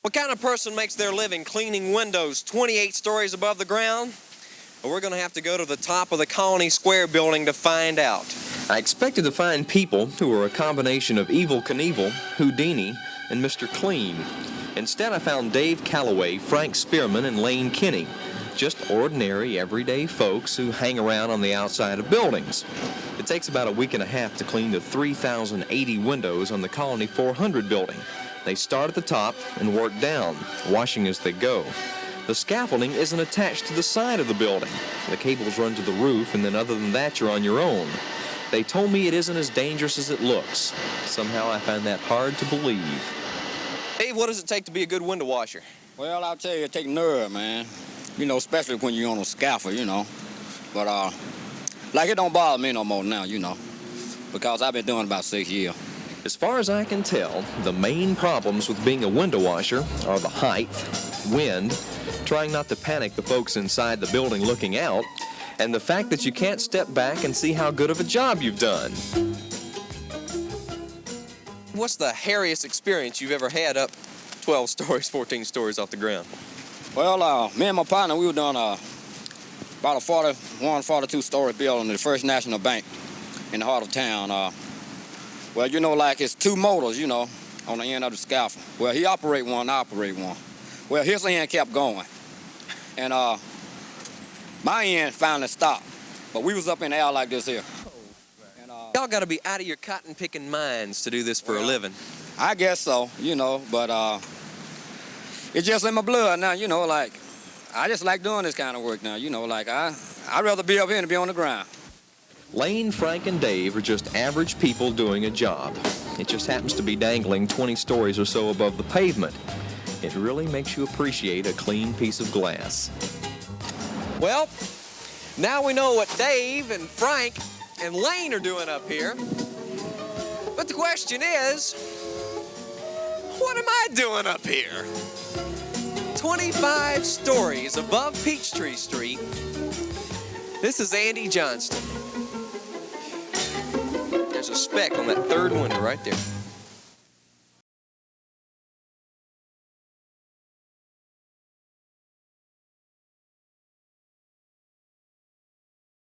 What kind of person makes their living cleaning windows 28 stories above the ground? Well, we're going to have to go to the top of the Colony Square building to find out. I expected to find people who were a combination of Evel Knievel, Houdini, and Mr. Clean. Instead, I found Dave Calloway, Frank Spearman, and Lane Kenney. Just ordinary, everyday folks who hang around on the outside of buildings. It takes about a week and a half to clean the 3,080 windows on the Colony 400 building. They start at the top and work down, washing as they go. The scaffolding isn't attached to the side of the building. The cables run to the roof, and then other than that, you're on your own. They told me it isn't as dangerous as it looks. Somehow I find that hard to believe. Dave, what does it take to be a good window washer? Well, I'll tell you, it takes nerve, man. You know, especially when you're on a scaffold, you know. But, like, it don't bother me no more now, you know, because I've been doing it about 6 years. As far as I can tell, the main problems with being a window washer are the height, wind, trying not to panic the folks inside the building looking out, and the fact that you can't step back and see how good of a job you've done. What's the hairiest experience you've ever had up 12 stories, 14 stories off the ground? Well, me and my partner, we were doing about a 41, 42-story building at the First National Bank in the heart of town. Well, you know, like it's two motors, you know, on the end of the scaffold. Well, he operate one, I operate one. Well, his end kept going. And my end finally stopped. But we was up in the air like this here. Y'all got to be out of your cotton-picking minds to do this for a living. I guess so, you know, but it's just in my blood now, you know, like, I just like doing this kind of work now, you know, like, I'd rather be up here than be on the ground. Lane, Frank, and Dave are just average people doing a job. It just happens to be dangling 20 stories or so above the pavement. It really makes you appreciate a clean piece of glass. Well, now we know what Dave and Frank and Lane are doing up here. But the question is, what am I doing up here? 25 stories above Peachtree Street. This is Andy Johnston. There's a speck on that third window right there.